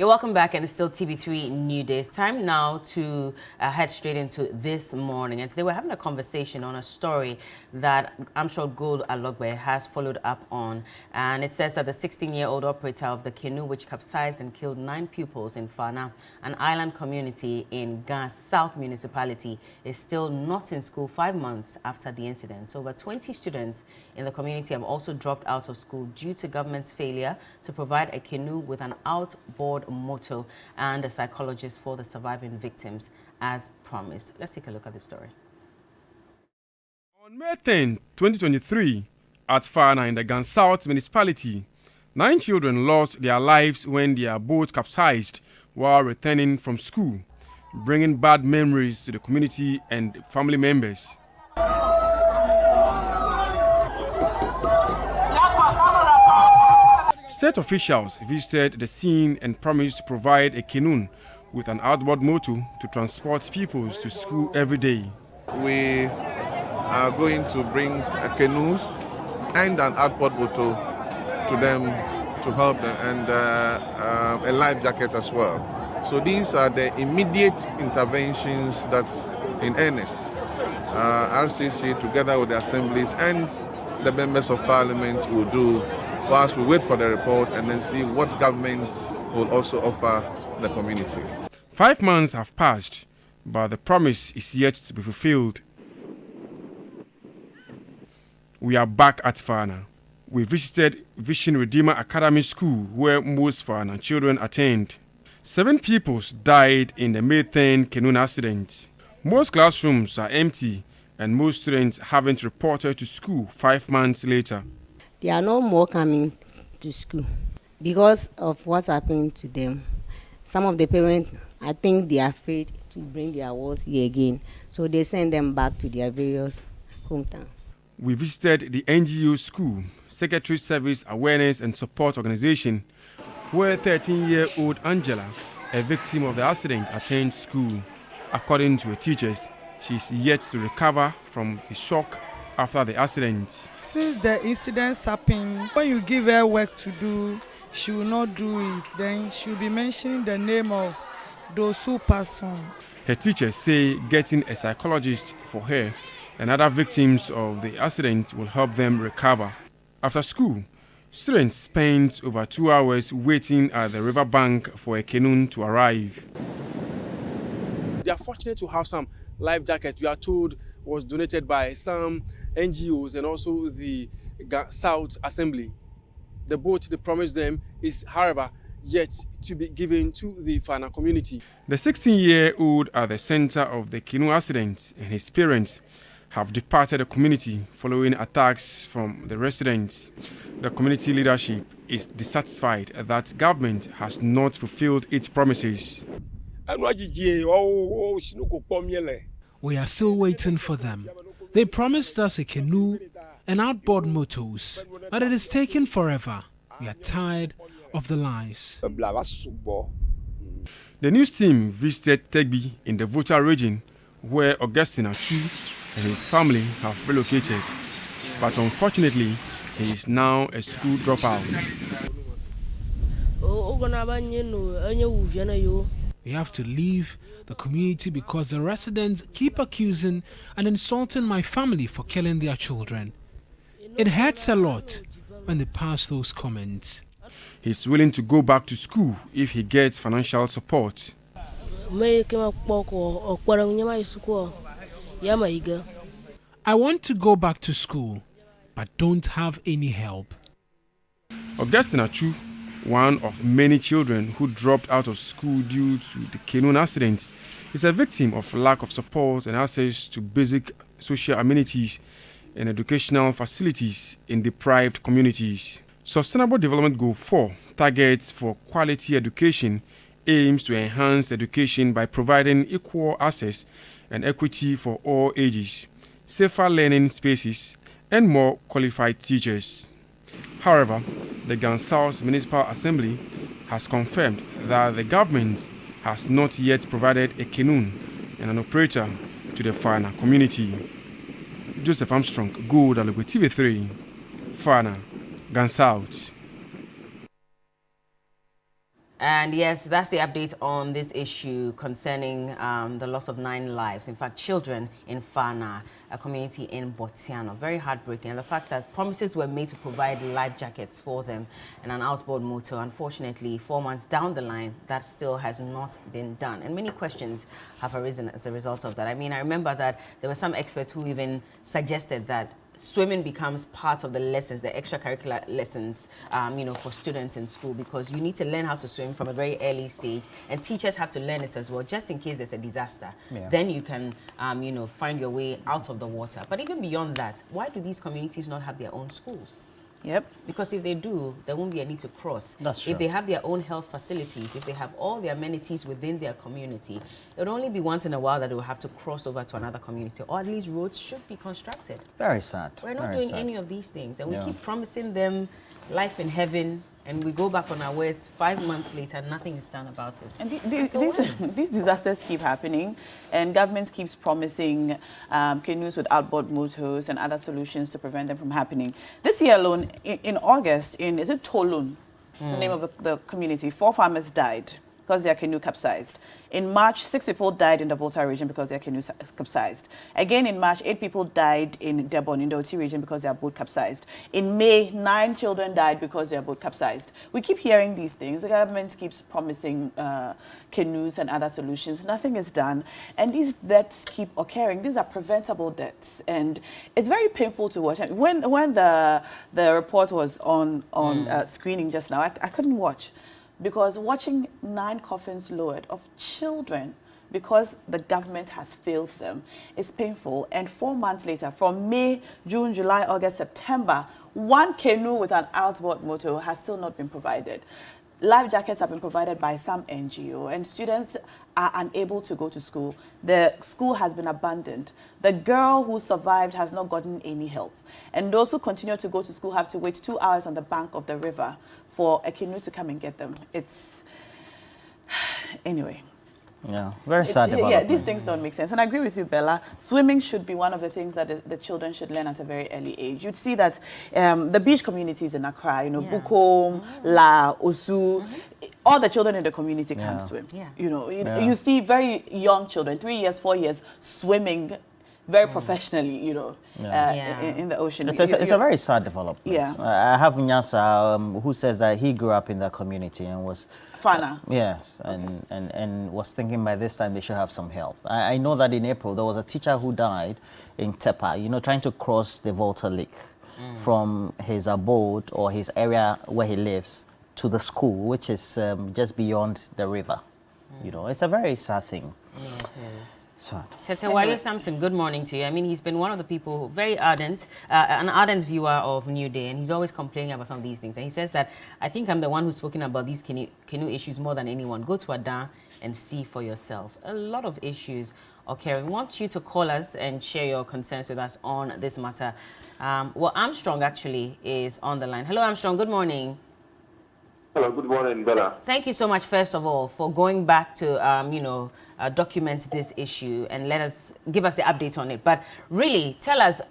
You're welcome back, and it's still TV3 New Days. Time now to head straight into this morning. And today we're having a conversation on a story that I'm sure Gold Alogbe has followed up on. And it says that the 16-year-old operator of the canoe which capsized and killed 9 pupils in Faana, an island community in Ghana South Municipality, is still not in school 5 months after the incident. So over 20 students in the community have also dropped out of school due to government's failure to provide a canoe with an outboard motor and a psychologist for the surviving victims as promised. Let's take a look at the story. On May 10, 2023, at Faana in the Ghana South Municipality, 9 children lost their lives when their boat capsized while returning from school, bringing bad memories to the community and family members. State officials visited the scene and promised to provide a canoe with an outboard motor to transport pupils to school every day. We are going to bring a canoe and an outboard motor to them to help them, and a life jacket as well. So these are the immediate interventions that, in earnest, RCC together with the assemblies and the members of parliament will do whilst we wait for the report and then see what government will also offer the community. 5 months have passed, but the promise is yet to be fulfilled. We are back at Faana. We visited Vision Redeemer Academy School, where most Faana children attend. 7 people died in the May 10 canoe accident. Most classrooms are empty, and most students haven't reported to school 5 months later. They are no more coming to school because of what's happening to them. Some of the parents, I think they are afraid to bring their wards here again, so they send them back to their various hometowns. We visited the NGO school, Secretary Service Awareness and Support Organization, where 13-year-old Angela, a victim of the accident, attends school. According to her teachers, she is yet to recover from the shock after the accident. Since the incidents happened, when you give her work to do, she will not do it. Then she will be mentioning the name of those who pass on. Her teachers say getting a psychologist for her and other victims of the accident will help them recover. After school, students spent over 2 hours waiting at the riverbank for a canoe to arrive. They are fortunate to have some life jacket, we are told, was donated by some NGOs and also the South Assembly. The boat they promised them is, however, yet to be given to the Faana community. The 16-year-old at the center of the canoe accident and his parents have departed the community following attacks from the residents. The community leadership is dissatisfied that government has not fulfilled its promises. We are still waiting for them. They promised us a canoe and outboard motors, but it is taking forever. We are tired of the lies. The news team visited Tegbi in the Volta region, where Augustine Achu and his family have relocated. But unfortunately, he is now a school dropout. We have to leave the community because the residents keep accusing and insulting my family for killing their children. It hurts a lot when they pass those comments. He's willing to go back to school if he gets financial support. I want to go back to school, but don't have any help. Augustine Achu, one of many children who dropped out of school due to the canoe accident, is a victim of lack of support and access to basic social amenities and educational facilities in deprived communities. Sustainable Development Goal 4 targets for quality education aims to enhance education by providing equal access and equity for all ages, safer learning spaces, and more qualified teachers. However, the Ghana South Municipal Assembly has confirmed that the government has not yet provided a canoe and an operator to the Faana community. Joseph Armstrong, Gold Alogbe, TV3, Faana, Ghana South. And yes, that's the update on this issue concerning the loss of 9 lives. In fact, children in Faana, a community in Bortianor. Very heartbreaking. And the fact that promises were made to provide life jackets for them and an outboard motor. Unfortunately, 4 months down the line, that still has not been done. And many questions have arisen as a result of that. I mean, I remember that there were some experts who even suggested that swimming becomes part of the lessons, the extracurricular lessons, for students in school, because you need to learn how to swim from a very early stage, and teachers have to learn it as well, just in case there's a disaster. Yeah. Then you can, find your way out of the water. But even beyond that, why do these communities not have their own schools? Yep. Because if they do, there won't be a need to cross. That's true. If they have their own health facilities, if they have all the amenities within their community, it would only be once in a while that they will have to cross over to another community, or at least roads should be constructed. Very sad. We're not doing any of these things, and we keep promising them life in heaven, and we go back on our words 5 months later, nothing is done about it. And these disasters keep happening, and governments keeps promising canoes with outboard motors and other solutions to prevent them from happening. This year alone, in August, is it Tolun, the name of the community, 4 farmers died because their canoe capsized. In March, 6 people died in the Volta region because their canoe capsized. Again, in March, 8 people died in Devon, in the Oti region, because their boat capsized. In May, 9 children died because their boat capsized. We keep hearing these things. The government keeps promising canoes and other solutions. Nothing is done. And these deaths keep occurring. These are preventable deaths. And it's very painful to watch. And when the report was on screening just now, I couldn't watch. Because watching 9 coffins lowered of children because the government has failed them is painful. And 4 months later, from May, June, July, August, September, 1 canoe with an outboard motor has still not been provided. Life jackets have been provided by some NGO, and students are unable to go to school. The school has been abandoned. The girl who survived has not gotten any help. And those who continue to go to school have to wait 2 hours on the bank of the river for a canoe to come and get them. It's... Anyway. Yeah, very sad development. Yeah, these things don't make sense. And I agree with you, Bella. Swimming should be one of the things that the children should learn at a very early age. You'd see that the beach communities in Accra, Bukom, La, Osu, all the children in the community can swim. Yeah. You see very young children, 3 years, 4 years, swimming very professionally, in the ocean. It's a very sad development. Yeah. I have Nyasa who says that he grew up in that community and was... Faana. Yes, and was thinking by this time they should have some help. I know that in April there was a teacher who died in Tepa, trying to cross the Volta Lake from his abode or his area where he lives to the school, which is just beyond the river. It's a very sad thing. Yes, it is. Sad. Wayo Samson, good morning to you. I mean, he's been one of the people, very ardent, an ardent viewer of New Day, and he's always complaining about some of these things. And he says that, I think I'm the one who's spoken about these canoe issues more than anyone. Go to Adan and see for yourself. A lot of issues occurring. We want you to call us and share your concerns with us on this matter. Armstrong actually is on the line. Hello, Armstrong. Good morning. Hello, good morning, Bella. Thank you so much, first of all, for going back to, document this issue and give us the update on it. But really, tell us,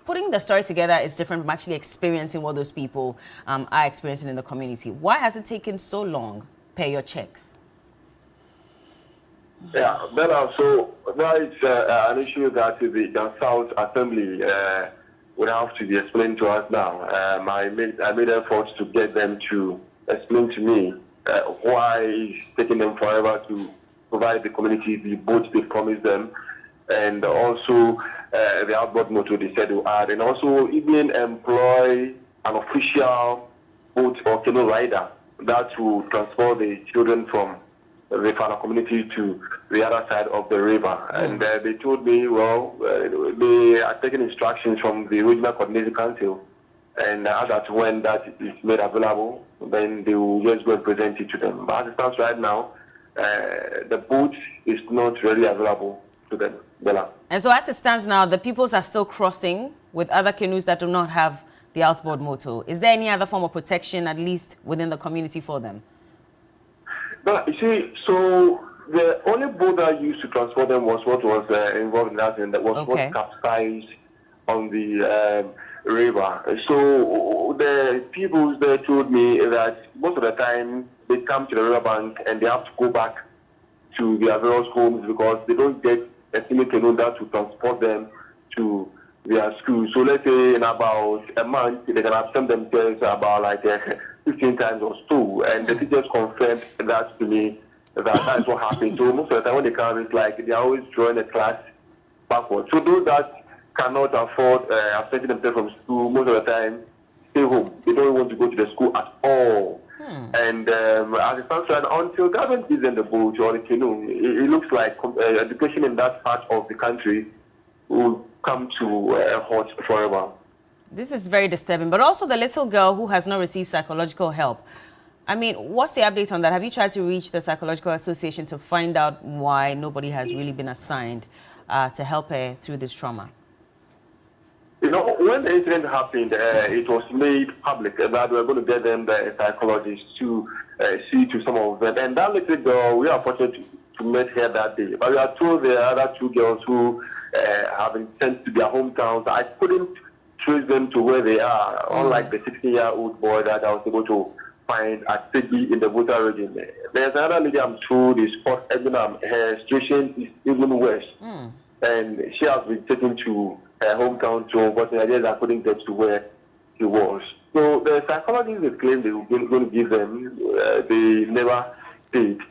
putting the story together is different from actually experiencing what those people are experiencing in the community. Why has it taken so long, per your checks? Yeah, Bella, so that is an issue that the South Assembly would have to be explained to us now. I made efforts to get them to explain to me why it's taking them forever to provide the community the boats they promised them, and also the outboard motor they said they add, and also even employ an official boat or canoe rider that will transport the children from the Faana community to the other side of the river. And they told me, they are taking instructions from the Regional Coordinating Council, and as at when that is made available, then they will just go and present it to them. But as it stands right now, the boat is not really available to them, Bella. And so as it stands now, the peoples are still crossing with other canoes that do not have the outboard motor. Is there any other form of protection, at least within the community, for them? But you see, so the only boat that used to transport them was what was involved in that, and that was what capsized on the river. So the people there told me that most of the time they come to the riverbank and they have to go back to their various homes because they don't get a single canoe that will transport them to their school. So let's say in about a month, they can absent themselves about like 15 times or so. And the teachers confirmed that to me, that is what happens. So most of the time when they come, it's like they're always drawing the class backwards. So those that cannot afford absenting themselves from school, most of the time stay home. They don't want to go to the school at all. And as it stands right now, until government gives them the boat or the canoe, it looks like education in that part of the country will come to a halt forever. This is very disturbing. But also the little girl who has not received psychological help. I mean, what's the update on that? Have you tried to reach the Psychological Association to find out why nobody has really been assigned to help her through this trauma? You know, when the incident happened, it was made public that we were going to get them the psychologists to see to some of them. And that little girl, we are fortunate to meet her that day. But we are told there are other two girls who have been sent to their hometowns. I couldn't trace them to where they are, unlike the 16-year-old boy that I was able to find at Sydney in the Volta region. There's another lady I'm told is called Edna. Her situation is even worse. And she has been taken to her hometown too, but the idea is I couldn't get to where she was. So the psychologists claimed they were going to give them, they never did.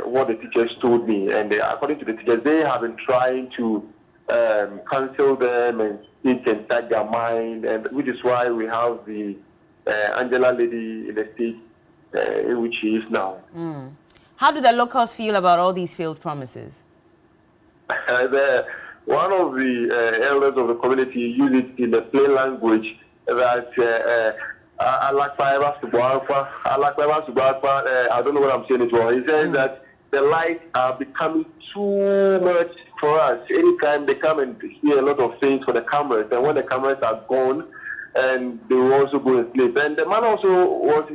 What the teachers told me, and according to the teachers, they have been trying to counsel them and think inside their mind, and which is why we have the Angela lady in the state in which she is now. How do the locals feel about all these failed promises? One of the elders of the community used it in the plain language that I don't know what I'm saying it well. He says that the lights are becoming too much for us. Anytime they come and hear a lot of things for the cameras, and when the cameras are gone, and they will also go and sleep. And the man also was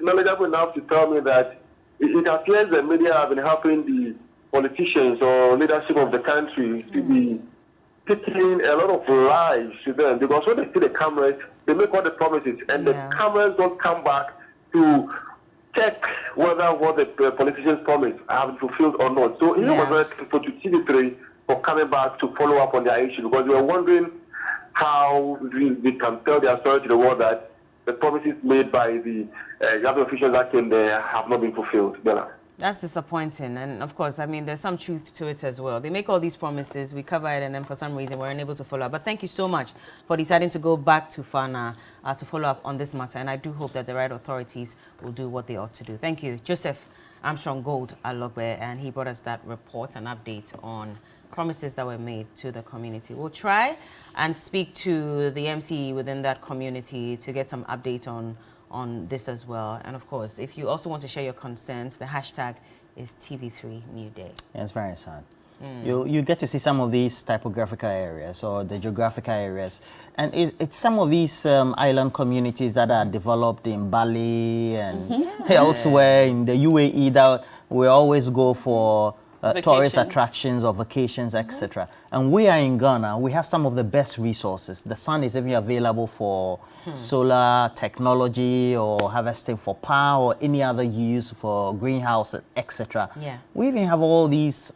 knowledgeable enough to tell me that it appears the media have been helping the politicians or leadership of the country to be taking a lot of lies to them, because when they see the cameras, they make all the promises, and the cameras don't come back to check whether what the politicians promised have been fulfilled or not. So it was very thankful to TV3 for coming back to follow up on their issue, because we were wondering how they can tell their story to the world that the promises made by the government officials that came there have not been fulfilled. Bella. That's disappointing. And of course, I mean, there's some truth to it as well. They make all these promises, we cover it, and then for some reason we're unable to follow up. But thank you so much for deciding to go back to Faana to follow up on this matter. And I do hope that the right authorities will do what they ought to do. Thank you. Joseph Armstrong Gold Alogbe, and he brought us that report and update on promises that were made to the community. We'll try and speak to the MC within that community to get some update on this as well. And of course, if you also want to share your concerns, the hashtag is TV3 New Day. Yeah, it's very sad. You get to see some of these typographical areas or the geographical areas, and it's some of these island communities that are developed in Bali and elsewhere in the UAE that we always go for tourist attractions or vacations, etc. And we are in Ghana. We have some of the best resources. The sun is even available for solar technology or harvesting for power or any other use for greenhouse, etc. We even have all these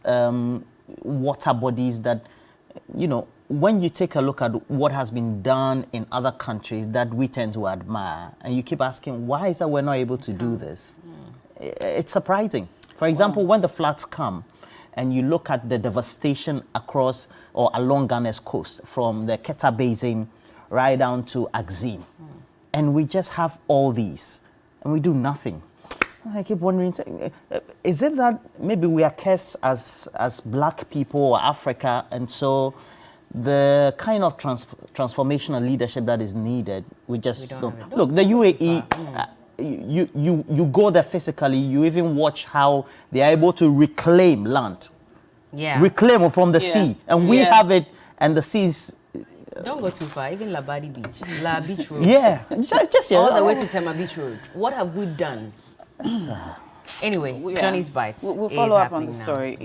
water bodies that, you know, when you take a look at what has been done in other countries that we tend to admire, and you keep asking, why is that we're not able to do this? It's surprising. For example, when the floods come, and you look at the devastation across or along Ghana's coast, from the Keta Basin right down to Axim. And we just have all these, and we do nothing. I keep wondering, is it that maybe we are cursed as black people or Africa, and so the kind of transformational leadership that is needed, we just don't. Look, the UAE, you go there physically, you even watch how they are able to reclaim land. Reclaim from the sea. And we have it, and the seas. Don't go too far, even Labadi Beach, La Beach Road. Just all the way to Tema Beach Road. What have we done? Anyway, Johnny's Bites. We'll follow up on the story,